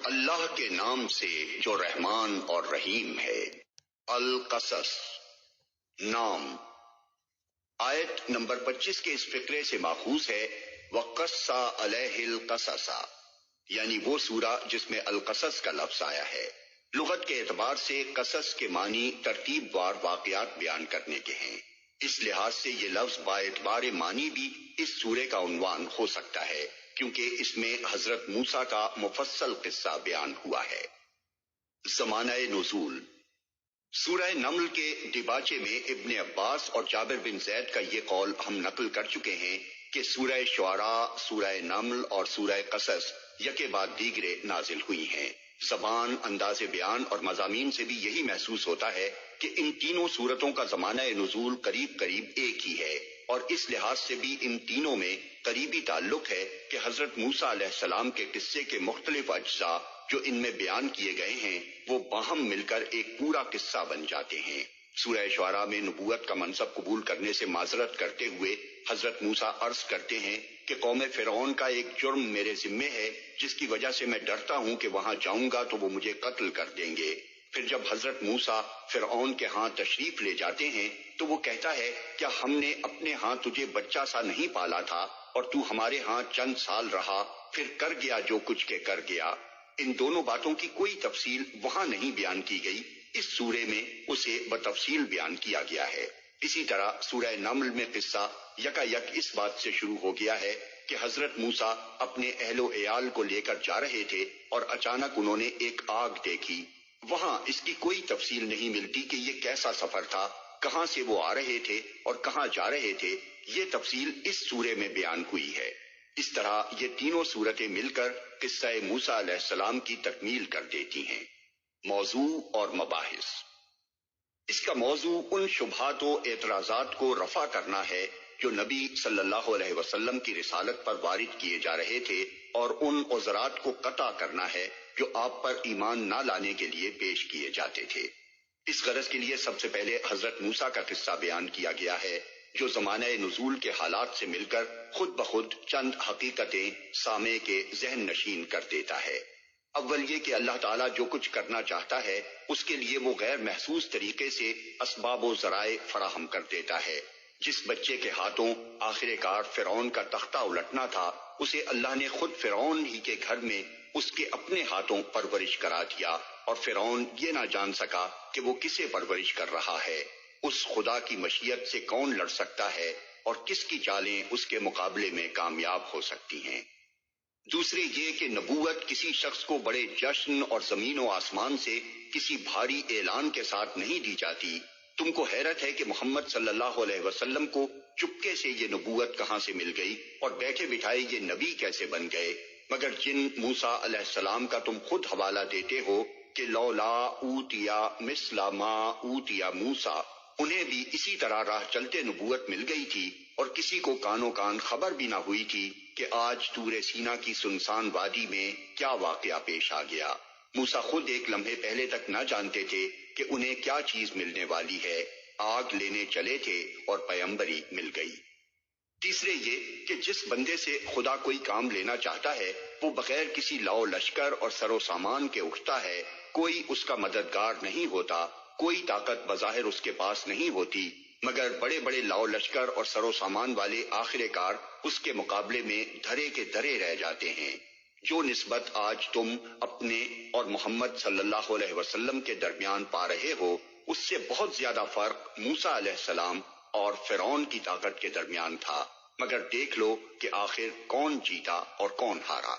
اللہ کے نام سے جو رحمان اور رحیم ہے۔ القصص نام آیت نمبر 25 کے اس فقرے سے ماخوذ ہے وَقَصَّ عَلَيْهِ الْقَصَصَ، یعنی وہ سورہ جس میں القصص کا لفظ آیا ہے۔ لغت کے اعتبار سے قصص کے معنی ترتیب وار واقعات بیان کرنے کے ہیں، اس لحاظ سے یہ لفظ با اعتبار معنی بھی اس سورے کا عنوان ہو سکتا ہے، کیونکہ اس میں حضرت موسیٰ کا مفصل قصہ بیان ہوا ہے۔ زمانہ نزول سورہ نمل کے ڈباچے میں ابن عباس اور جابر بن زید کا یہ قول ہم نقل کر چکے ہیں کہ سورہ شعراء، سورہ نمل اور سورہ قصص یکے بعد دیگرے نازل ہوئی ہیں۔ زبان، انداز بیان اور مضامین سے بھی یہی محسوس ہوتا ہے کہ ان تینوں سورتوں کا زمانہ نزول قریب قریب ایک ہی ہے، اور اس لحاظ سے بھی ان تینوں میں قریبی تعلق ہے کہ حضرت موسیٰ علیہ السلام کے قصے کے مختلف اجزاء جو ان میں بیان کیے گئے ہیں وہ باہم مل کر ایک پورا قصہ بن جاتے ہیں۔ سورہ شعراء میں نبوت کا منصب قبول کرنے سے معذرت کرتے ہوئے حضرت موسیٰ عرض کرتے ہیں کہ قوم فرعون کا ایک جرم میرے ذمے ہے جس کی وجہ سے میں ڈرتا ہوں کہ وہاں جاؤں گا تو وہ مجھے قتل کر دیں گے۔ پھر جب حضرت موسیٰ فرعون کے ہاں تشریف لے جاتے ہیں تو وہ کہتا ہے کیا ہم نے اپنے ہاں تجھے بچہ سا نہیں پالا تھا اور تو ہمارے ہاں چند سال رہا، پھر کر گیا جو کچھ کے کر گیا۔ ان دونوں باتوں کی کوئی تفصیل وہاں نہیں بیان کی گئی، اس سورے میں اسے بتفصیل بیان کیا گیا ہے۔ اسی طرح سورہ نمل میں قصہ یکا یک اس بات سے شروع ہو گیا ہے کہ حضرت موسیٰ اپنے اہل و عیال کو لے کر جا رہے تھے اور اچانک انہوں نے ایک آگ دیکھی۔ وہاں اس کی کوئی تفصیل نہیں ملتی کہ یہ کیسا سفر تھا، کہاں سے وہ آ رہے تھے اور کہاں جا رہے تھے، یہ تفصیل اس سورے میں بیان ہوئی ہے۔ اس طرح یہ تینوں سورتیں مل کر قصہ موسیٰ علیہ السلام کی تکمیل کر دیتی ہیں۔ موضوع اور مباحث اس کا موضوع ان شبہات و اعتراضات کو رفع کرنا ہے جو نبی صلی اللہ علیہ وسلم کی رسالت پر وارد کیے جا رہے تھے، اور ان عذرات کو قطع کرنا ہے جو آپ پر ایمان نہ لانے کے لیے پیش کیے جاتے تھے۔ اس غرض کے لیے سب سے پہلے حضرت موسیٰ کا قصہ بیان کیا گیا ہے جو زمانہ نزول کے حالات سے مل کر خود بخود چند حقیقتیں سامع کے ذہن نشین کر دیتا ہے۔ اول یہ کہ اللہ تعالیٰ جو کچھ کرنا چاہتا ہے اس کے لیے وہ غیر محسوس طریقے سے اسباب و ذرائع فراہم کر دیتا ہے۔ جس بچے کے ہاتھوں آخر کار فرعون کا تختہ الٹنا تھا، اسے اللہ نے خود فرعون ہی کے گھر میں اس کے اپنے ہاتھوں پرورش کرا دیا، اور فرعون یہ نہ جان سکا کہ وہ کسے پرورش کر رہا ہے۔ اس خدا کی مشیت سے کون لڑ سکتا ہے اور کس کی چالیں اس کے مقابلے میں کامیاب ہو سکتی ہیں۔ دوسرے یہ کہ نبوت کسی شخص کو بڑے جشن اور زمین و آسمان سے کسی بھاری اعلان کے ساتھ نہیں دی جاتی۔ تم کو حیرت ہے کہ محمد صلی اللہ علیہ وسلم کو چپکے سے یہ نبوت کہاں سے مل گئی اور بیٹھے بٹھائے یہ نبی کیسے بن گئے، مگر جن موسیٰ علیہ السلام کا تم خود حوالہ دیتے ہو کہ لولا اوتیا مثل ما اوتیا موسیٰ، انہیں بھی اسی طرح راہ چلتے نبوت مل گئی تھی، اور کسی کو کانوں کان خبر بھی نہ ہوئی تھی کہ آج طور سینا کی سنسان وادی میں کیا واقعہ پیش آ گیا۔ موسیٰ خود ایک لمحے پہلے تک نہ جانتے تھے کہ انہیں کیا چیز ملنے والی ہے، آگ لینے چلے تھے اور پیغمبری مل گئی۔ تیسرے یہ کہ جس بندے سے خدا کوئی کام لینا چاہتا ہے وہ بغیر کسی لاؤ لشکر اور سر و سامان کے اٹھتا ہے، کوئی اس کا مددگار نہیں ہوتا، کوئی طاقت بظاہر اس کے پاس نہیں ہوتی، مگر بڑے بڑے لاؤ لشکر اور سر و سامان والے آخر کار اس کے مقابلے میں دھرے کے دھرے رہ جاتے ہیں۔ جو نسبت آج تم اپنے اور محمد صلی اللہ علیہ وسلم کے درمیان پا رہے ہو، اس سے بہت زیادہ فرق موسیٰ علیہ السلام اور فرعون کی طاقت کے درمیان تھا، مگر دیکھ لو کہ آخر کون جیتا اور کون ہارا۔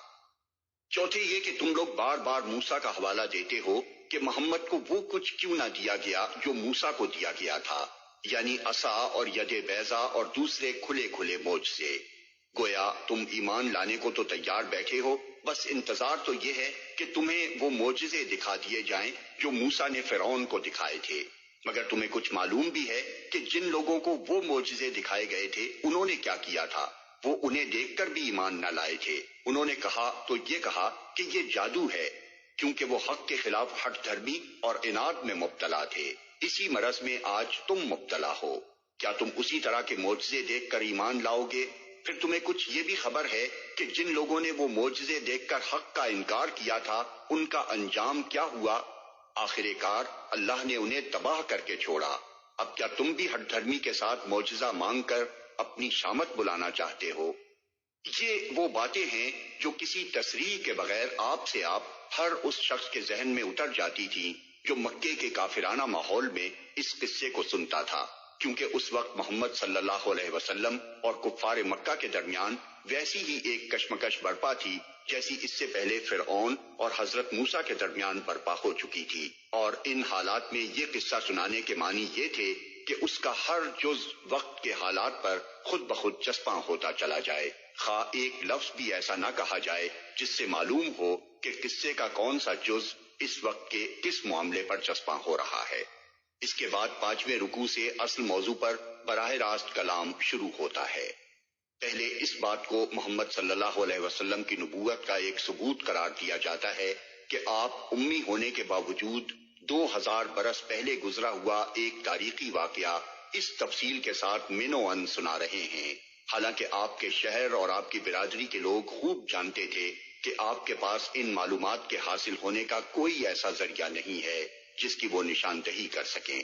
چوتھے یہ کہ تم لوگ بار بار موسیٰ کا حوالہ دیتے ہو کہ محمد کو وہ کچھ کیوں نہ دیا گیا جو موسیٰ کو دیا گیا تھا، یعنی عصا اور ید بیضا اور دوسرے کھلے کھلے معجزے۔ گویا تم ایمان لانے کو تو تیار بیٹھے ہو، بس انتظار تو یہ ہے کہ تمہیں وہ معجزے دکھا دیے جائیں جو موسیٰ نے فرعون کو دکھائے تھے، مگر تمہیں کچھ معلوم بھی ہے کہ جن لوگوں کو وہ معجزے دکھائے گئے تھے انہوں نے کیا کیا تھا، وہ انہیں دیکھ کر بھی ایمان نہ لائے تھے۔ انہوں نے کہا تو یہ کہا کہ یہ جادو ہے، کیونکہ وہ حق کے خلاف ہٹ دھرمی اور عناد میں مبتلا تھے۔ اسی مرض میں آج تم مبتلا ہو۔ کیا تم اسی طرح کے معجزے دیکھ کر ایمان لاؤ گے؟ پھر تمہیں کچھ یہ بھی خبر ہے کہ جن لوگوں نے وہ معجزے دیکھ کر حق کا انکار کیا تھا ان کا انجام کیا ہوا؟ آخر کار اللہ نے انہیں تباہ کر کے چھوڑا۔ اب کیا تم بھی ہٹ دھرمی کے ساتھ معجزہ مانگ کر اپنی شامت بلانا چاہتے ہو؟ یہ وہ باتیں ہیں جو کسی تصریح کے بغیر آپ سے آپ ہر اس شخص کے ذہن میں اتر جاتی تھی جو مکے کے کافرانہ ماحول میں اس قصے کو سنتا تھا، کیونکہ اس وقت محمد صلی اللہ علیہ وسلم اور کفار مکہ کے درمیان ویسی ہی ایک کشمکش برپا تھی جیسی اس سے پہلے فرعون اور حضرت موسیٰ کے درمیان برپا ہو چکی تھی، اور ان حالات میں یہ قصہ سنانے کے معنی یہ تھے کہ اس کا ہر جز وقت کے حالات پر خود بخود چسپاں ہوتا چلا جائے، خواہ ایک لفظ بھی ایسا نہ کہا جائے جس سے معلوم ہو کہ قصے کا کون سا جز اس وقت کے کس معاملے پر چسپاں ہو رہا ہے۔ اس کے بعد 5ویں رکوع سے اصل موضوع پر براہ راست کلام شروع ہوتا ہے۔ پہلے اس بات کو محمد صلی اللہ علیہ وسلم کی نبوت کا ایک ثبوت قرار دیا جاتا ہے کہ آپ امی ہونے کے باوجود 2000 برس پہلے گزرا ہوا ایک تاریخی واقعہ اس تفصیل کے ساتھ منو ان سنا رہے ہیں، حالانکہ آپ کے شہر اور آپ کی برادری کے لوگ خوب جانتے تھے کہ آپ کے پاس ان معلومات کے حاصل ہونے کا کوئی ایسا ذریعہ نہیں ہے جس کی وہ نشاندہی کر سکیں۔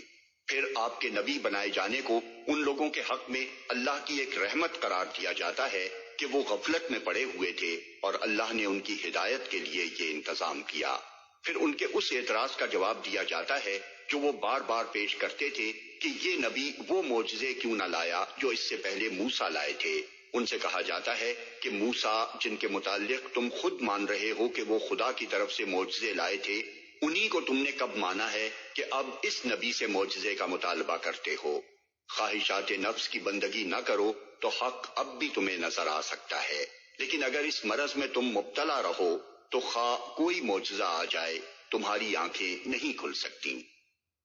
پھر آپ کے نبی بنائے جانے کو ان لوگوں کے حق میں اللہ کی ایک رحمت قرار دیا جاتا ہے کہ وہ غفلت میں پڑے ہوئے تھے اور اللہ نے ان کی ہدایت کے لیے یہ انتظام کیا۔ پھر ان کے اس اعتراض کا جواب دیا جاتا ہے جو وہ بار بار پیش کرتے تھے کہ یہ نبی وہ معجزے کیوں نہ لایا جو اس سے پہلے موسیٰ لائے تھے۔ ان سے کہا جاتا ہے کہ موسیٰ جن کے متعلق تم خود مان رہے ہو کہ وہ خدا کی طرف سے معجزے لائے تھے، انہی کو تم نے کب مانا ہے کہ اب اس نبی سے معجزے کا مطالبہ کرتے ہو؟ خواہشات نفس کی بندگی نہ کرو تو حق اب بھی تمہیں نظر آ سکتا ہے، لیکن اگر اس مرض میں تم مبتلا رہو تو خواہ کوئی معجزہ آ جائے تمہاری آنکھیں نہیں کھل سکتی۔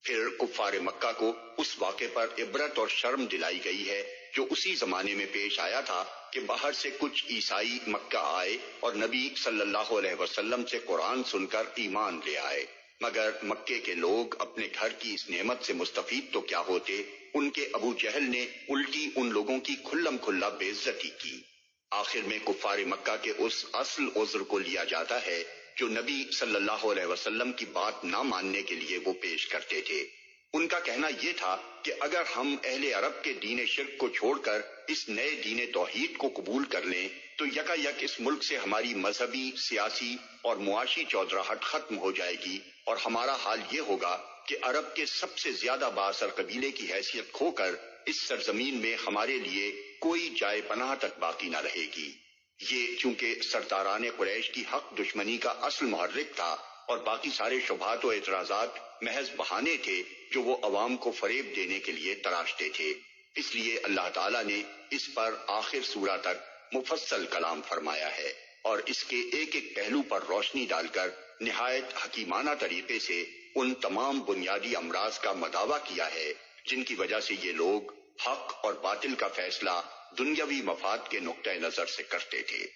پھر کفار مکہ کو اس واقعے پر عبرت اور شرم دلائی گئی ہے جو اسی زمانے میں پیش آیا تھا کہ باہر سے کچھ عیسائی مکہ آئے اور نبی صلی اللہ علیہ وسلم سے قرآن سن کر ایمان لے آئے، مگر مکے کے لوگ اپنے گھر کی اس نعمت سے مستفید تو کیا ہوتے، ان کے ابو جہل نے الٹی ان لوگوں کی کھلم کھلا بے عزتی کی۔ آخر میں کفار مکہ کے اس اصل عذر کو لیا جاتا ہے جو نبی صلی اللہ علیہ وسلم کی بات نہ ماننے کے لیے وہ پیش کرتے تھے۔ ان کا کہنا یہ تھا کہ اگر ہم اہل عرب کے دین شرک کو چھوڑ کر اس نئے دین توحید کو قبول کر لیں تو یکا یک اس ملک سے ہماری مذہبی، سیاسی اور معاشی چودراہٹ ختم ہو جائے گی، اور ہمارا حال یہ ہوگا کہ عرب کے سب سے زیادہ بااثر قبیلے کی حیثیت کھو کر اس سرزمین میں ہمارے لیے کوئی جائے پناہ تک باقی نہ رہے گی۔ یہ چونکہ سرداران قریش کی حق دشمنی کا اصل محرک تھا اور باقی سارے شبہات و اعتراضات محض بہانے تھے جو وہ عوام کو فریب دینے کے لیے تراشتے تھے، اس لیے اللہ تعالیٰ نے اس پر آخر سورہ تک مفصل کلام فرمایا ہے اور اس کے ایک ایک پہلو پر روشنی ڈال کر نہایت حکیمانہ طریقے سے ان تمام بنیادی امراض کا مداوع کیا ہے جن کی وجہ سے یہ لوگ حق اور باطل کا فیصلہ دنیاوی مفاد کے نقطہ نظر سے کرتے تھے۔